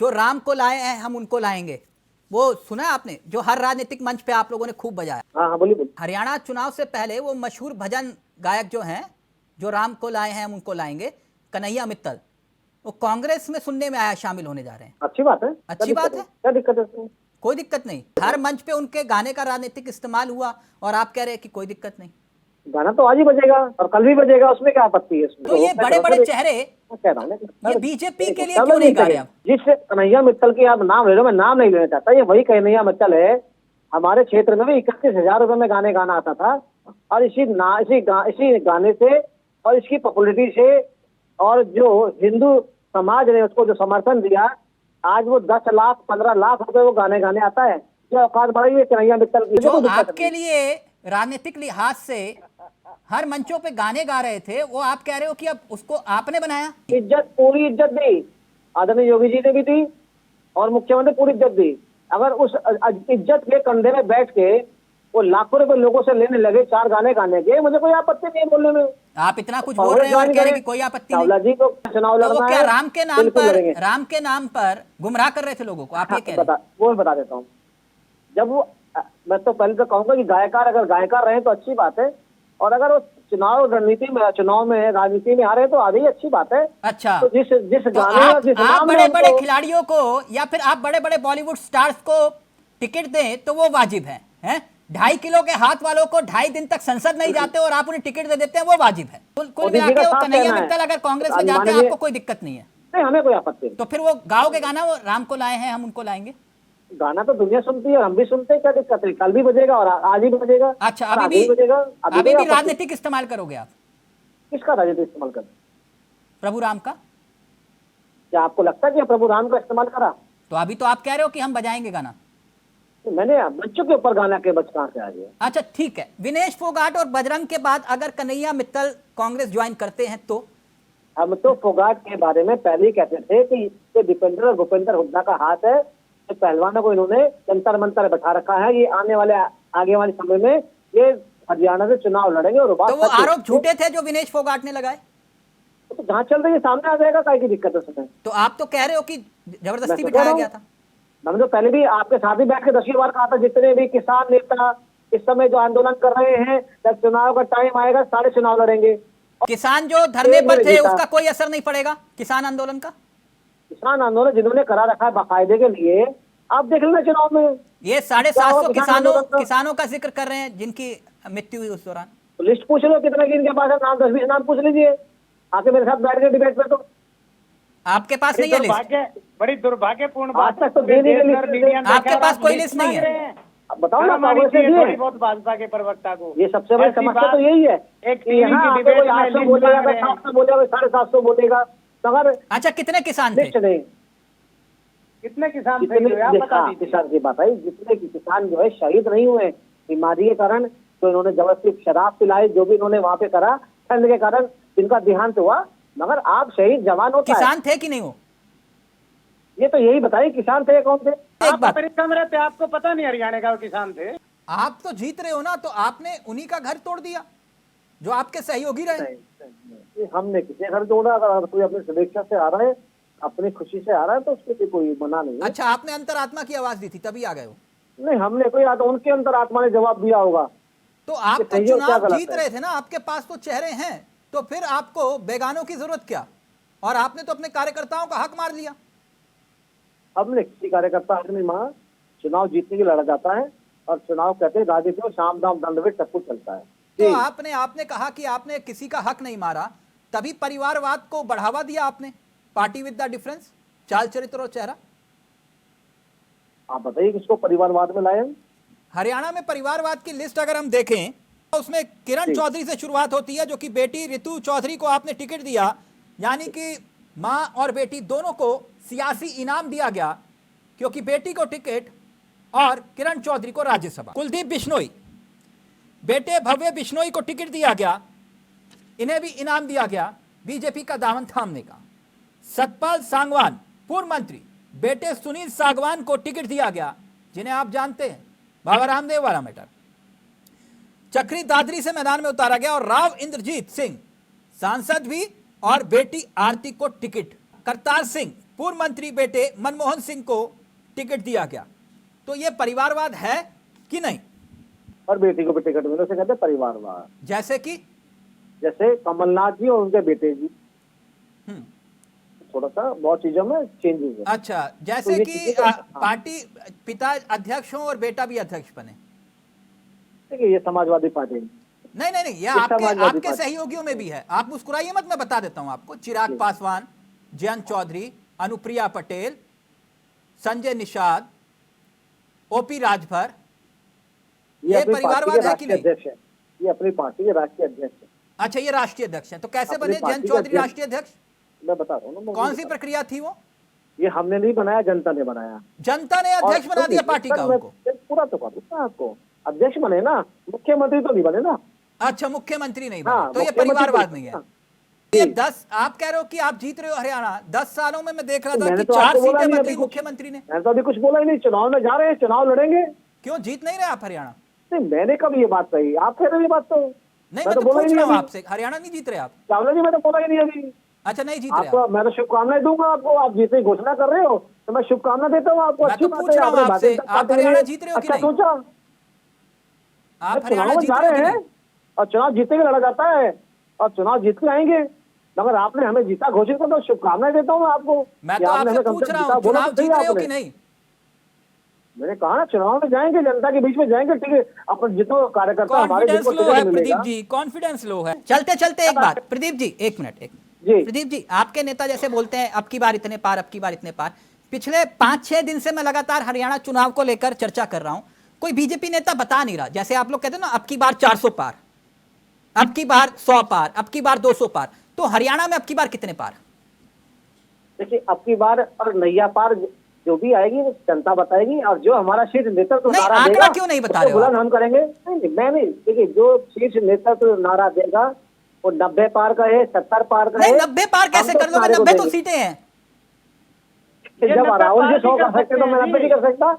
जो राम को लाए हैं हम उनको लाएंगे, वो सुना है आपने, जो हर राजनीतिक मंच पे आप लोगों ने खूब बजाया। हाँ बोलिए। हरियाणा चुनाव से पहले वो मशहूर भजन गायक जो हैं, जो राम को लाए हैं हम उनको लाएंगे, कन्हैया मित्तल, वो कांग्रेस में सुनने में आया, शामिल होने जा रहे हैं। अच्छी बात है। अच्छी बात है, क्या दिक्कत है उसमें? कोई दिक्कत नहीं। हर मंच पे उनके गाने का राजनीतिक इस्तेमाल हुआ और आप कह रहे हैं कि कोई दिक्कत नहीं। गाना तो आज ही बजेगा और कल भी बजेगा, उसमें क्या आपत्ति है इसमें? तो ये बड़े बड़े चेहरे कह रहा हूँ ये बीजेपी के लिए क्यों नहीं गा रहे आप? जिस कन्हैया मित्तल की आप नाम ले रहे हो, मैं नाम नहीं लेना चाहता, ये वही कन्हैया मित्तल है। हमारे क्षेत्र में भी 31,000 रुपए में गाने गाना आता था, और इसी गाने से और इसकी पॉपुलरिटी से और जो हिंदू समाज ने उसको जो समर्थन दिया, आज वो 10 लाख 15 लाख रुपए वो गाने गाने आता है। क्या औकात बढ़ाई है कन्हैया मित्तल की? जो आपके लिए राजनीतिक लिहाज से हर मंचों पे गाने गा रहे थे, वो आप कह रहे हो कि अब उसको आपने बनाया? इज्जत, पूरी इज्जत दी आदरणीय योगी जी ने भी दी और मुख्यमंत्री पूरी इज्जत दी। अगर उस इज्जत के कंधे में बैठ के वो लाखों रुपए लोगों से लेने लगे 4 गाने गाने के, मुझे कोई आपत्ति नहीं है बोलने में। आप इतना कुछ बोल रहे हैं और कह रहे हैं कि कोई आपत्ति नहीं। जी को चुनाव तो लड़ना वो क्या है, राम के नाम पर गुमराह कर रहे थे लोगों को? आप ये कह रहे हैं? वो बता देता हूँ। जब वो, मैं तो पहले तो कहूंगा कि गायकार अगर गायकार रहे तो अच्छी बात है, और अगर वो चुनाव में राजनीति में आ रहे हैं तो आ रही अच्छी बात है। अच्छा, तो जिस तो गाने और जिस आप नाम में बड़े बड़े खिलाड़ियों को या फिर आप बड़े बड़े बॉलीवुड स्टार्स को टिकट दें तो वो वाजिब है, हैं? 2.5 किलो के हाथ वालों को 2.5 दिन तक संसद नहीं जाते और आप उन्हें टिकट दे देते हैं, वो वाजिब है। कुल मिला के वो कन्हैया मित्तल अगर कांग्रेस में जाते हैं, आपको कोई दिक्कत नहीं है? नहीं, हमें कोई आपत्ति नहीं। तो फिर वो गाओगे गाना, वो राम को लाए हैं हम उनको लाएंगे? गाना तो दुनिया सुनती है और हम भी सुनते हैं, क्या दिक्कत है? कल भी बजेगा और आज ही बजेगा। अच्छा, अभी भी बजेगा। राजनीतिक इस्तेमाल करोगे आप? किसका राजनीतिक इस्तेमाल कर? प्रभु राम का? क्या आपको लगता है कि प्रभु राम का इस्तेमाल करा? तो अभी तो आप कह रहे हो कि हम बजाएंगे गाना। मैंने बच्चों के ऊपर गाना के बच कहां से आ गया? अच्छा ठीक है, विनेश फोगाट और बजरंग के बाद अगर कन्हैया मित्तल कांग्रेस ज्वाइन करते हैं तो? हम तो फोगाट के बारे में पहले ही कहते थे कि ये दीपेंद्र और भूपेंद्र हुड्डा का हाथ है। तो पहलवानों को इन्होंने जंतर मंतर बैठा रखा है, ये आगे वाले समय में ये हरियाणा से चुनाव लड़ेंगे। और तो वो आरोप झूठे थे जो विनेश फोगाट ने लगाए? तो जहां चल रही है सामने आ जाएगा, काय की दिक्कत है उसमें? तो आप तो कह रहे हो कि जबरदस्ती बिठाया गया था। हमने तो पहले भी आपके साथ ही बैठ के 10 बार कहा था, जितने भी किसान नेता इस समय जो आंदोलन कर रहे हैं, जब चुनाव का टाइम आएगा सारे चुनाव लड़ेंगे। किसान जो धरने पर थे उसका कोई असर नहीं पड़ेगा किसान आंदोलन का? किसान आंदोलन जिन्होंने करा रखा है बाकायदे के लिए, आप देख लेना चुनाव में। ये 750 किसानों का जिक्र कर रहे हैं जिनकी मृत्यु हुई उस दौरान। तो लिस्ट पूछ लो कितने की इनके पास है, नाम 10-20 नाम पूछ लीजिए आके मेरे साथ बैठ के डिबेट में। तो आपके पास नहीं है लिस्ट? बड़ी दुर्भाग्यपूर्ण बात। आज तक तो देने के लिए आपके पास कोई लिस्ट नहीं है? बताओ ना, थोड़ी बहुत भाजपा के प्रवक्ता को। ये सबसे बड़ी समस्या तो यही है कि यहाँ आके कोई 800 बोलेगा, 700 बोलेगा, 750 बोलेगा, मगर अच्छा कितने किसान थे? लिस्ट नहीं। कितने किसान किसान की बात आई, जितने किसान जो है शहीद नहीं हुए बीमारी के कारण, तो इन्होंने जबरदस्ती शराब पिलाई, जो भी इन्होंने वहां पे करा ठंड के कारण जिनका देहांत हुआ, मगर आप शहीद जवान होता है। किसान थे कि नहीं हो? ये तो यही बताइए, किसान थे कौन थे? आप परिश्रम रहते, आपको पता नहीं हरियाणा का किसान थे? आप तो जीत रहे हो ना, तो आपने उन्हीं का घर तोड़ दिया जो आपके सहयोगी रहे। हमने किसी घर तोड़ा? अगर कोई अपनी स्वेच्छा से आ रहा है, अपनी खुशी से आ रहा है, तो उसके कोई मना नहीं है। अच्छा, आपने अंतरात्मा की आवाज दी थी तभी आ गए हो? नहीं, हमने कोई उनके अंतरात्मा ने जवाब दिया होगा। तो आप तो चुनाव जीत रहे थे ना, आपके पास तो चेहरे हैं, तो फिर आपको बेगानों की जरूरत क्या? और आपने तो अपने कार्यकर्ताओं का हक मार लिया। हमने किसी कार्यकर्ता हक नहीं मारा। चुनाव जीतने के लिए लड़ा जाता है, और चुनाव कहते हैं राजनीति में शाम दाम दंड सब कुछ चलता है। तो आपने कहा कि आपने किसी का हक नहीं मारा, तभी परिवारवाद को बढ़ावा दिया आपने। पार्टी विद द डिफरेंस, चाल चरित्र और चेहरा। आप बताइए किसको परिवारवाद में लाए? हरियाणा में परिवारवाद की लिस्ट अगर हम देखें तो उसमें किरण चौधरी से शुरुआत होती है, जो कि बेटी रितु चौधरी को आपने टिकट दिया, यानी कि मां और बेटी दोनों को सियासी इनाम दिया गया, क्योंकि बेटी को टिकट और किरण चौधरी को राज्यसभा। कुलदीप बिश्नोई, बेटे भव्य बिश्नोई को टिकट दिया गया, इन्हें भी इनाम दिया गया बीजेपी का दामन थामने का। सतपाल सांगवान पूर्व मंत्री, बेटे सुनील सांगवान को टिकट दिया गया, जिन्हें आप जानते हैं, बाबा रामदेव वाला मैटर। चक्री दादरी से मैदान में उतारा गया और राव इंद्रजीत सिंह सांसद भी, और बेटी आरती को टिकट। करतार सिंह पूर्व मंत्री बेटे मनमोहन सिंह को टिकट दिया गया, तो ये परिवारवाद है कि नहीं? और बेटी को भी टिकट मिले, उसे कहते हैं परिवारवाद। जैसे कि जैसे कमलनाथ जी और उनके बेटे जी, हम्म, थोड़ा सा बहुत चीजों में चेंजेस है। अच्छा, जैसे तो ये कि चीजें हाँ। पार्टी पिता अध्यक्ष हो और बेटा भी अध्यक्ष बने। देखिए ये समाजवादी पार्टी है। नहीं नहीं नहीं, ये ये आपके समाजवादी आपके पार्टी। सहयोगियों में भी है। आप मुस्कुराइए मत, मैं बता देता हूं आपको। चिराग पासवान, जयंत चौधरी, अनुप्रिया पटेल, संजय निषाद, ओपी राजभर, ये अपनी पार्टी परिवारवाद के है कि राष्ट्रीय नहीं? अध्यक्ष है। ये अपनी पार्टी के राष्ट्रीय अध्यक्ष है। अच्छा, ये राष्ट्रीय अध्यक्ष हैं, तो कैसे अपनी बने पार्टी जयंत का चौधरी अध्यक्ष। राष्ट्रीय अध्यक्ष? मैं बता रहा हूँ ना, कौन सी प्रक्रिया थी वो? ये हमने नहीं बनाया, जनता ने बनाया। जनता ने अध्यक्ष और बना दिया पार्टी का मैं उनको। पूरा तो बात ना आपको, अध्यक्ष बने ना, मुख्यमंत्री तो नहीं बने ना। अच्छा, मुख्यमंत्री नहीं हाँ, बने, तो ये मुख्यमंत्री परिवारवाद तो- नहीं है। हाँ। ये 10, आप कह रहे हो कि आप जीत रहे हो हरियाणा, 10 सालों में मैं देख रहा था मैंने कि तो 4 आपको बोला सीटें नहीं बदली अभी कुछ। मुख्यमंत्री ने। मैंने तो अभी कुछ बोला ही नहीं। चुनाव में जा रहे हैं, चुनाव लड़ेंगे। क्यों जीत नहीं रहे आप हरियाणा? नहीं, मैंने कब ये बात कही? आप कह रहे हो ये बात तो। नहीं, मैं मैं तो तो बोला ही पूछ नहीं रहा हूँ अभी। आपसे, हरियाणा नहीं जीत रहे आप? चावला जी, मैं तो बोला ही नहीं अभी। अच्छा, नहीं जीत रहे आपको आप। मैं तो शुभकामनाएं दूंगा आपको। आप जीतने की घोषणा कर रहे हो तो मैं शुभकामना देता हूँ आपको। मैं अच्छी तो बात पूछ है, रहा हूँ आपने आपसे, भारतीय जनता आप पार्टी के हरियाणा लिए जीत रहे हो कि अच्छा नहीं? सोचा। आप चुनाव हरियाणा में जीत जा रहे हो रहे कि हैं नहीं? और चुनाव जीतने के लड़ा जाता है और चुनाव जीत के आएंगे। मगर आपने हमें जीता घोषित कर दो, शुभकामनाएं देता हूँ मैं आपको। मैं कि तो आपने आपसे हमें कम पूछ से कम रहा जीता, हूँ, बोला चुनाव तो सही जीत रहे हो आपने। कि नहीं? मैंने कहा ना, चुनाव में जाएंगे, जनता के बीच में जाएंगे, ठीक है। अपन जितने कार्यकर्ता हमारे कॉन्फिडेंस जिनको लो है टिकट प्रदीप मिलेगा। जी, कॉन्फिडेंस लो है। चलते चलते एक बात, प्रदीप जी एक मिनट, एक जी। प्रदीप जी, आपके नेता जैसे बोलते हैं अब की बार इतने पार, अब की बार इतने पार। पिछले 5-6 दिन से मैं लगातार हरियाणा चुनाव को लेकर चर्चा कर रहा हूं, कोई बीजेपी नेता बता नहीं रहा। जैसे आप लोग कहते हैं ना, अब की बार 400 पार, अब की बार 100 पार, अब की बार 200 पार, तो हरियाणा में अब की बार कितने पार? देखिए, अब की बार और नैया पार जो भी आएगी वो जनता बताएगी। और जो हमारा शीर्ष नेतृत्व नहीं, नारा आंकड़ा देगा, क्यों नहीं बता उसको रहे हो बुलंद आप? हम करेंगे। नहीं, मैं नहीं। देखिए, जो शीर्ष नेतृत्व नारा देगा वो 90 पार का है, 70 पार का नहीं, है। 90 पार हम कैसे तो कर उस लोगे? नारे को 90 तो देंगे। सीटें हैं। ये जब 90 राहुल जी पार 100 भी कर सकते तो मैं 90 नहीं कर सकता।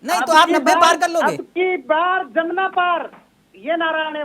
नहीं, तो आप 90 पार कर लोगे। अब की बार जमुना पार, ये नारा आने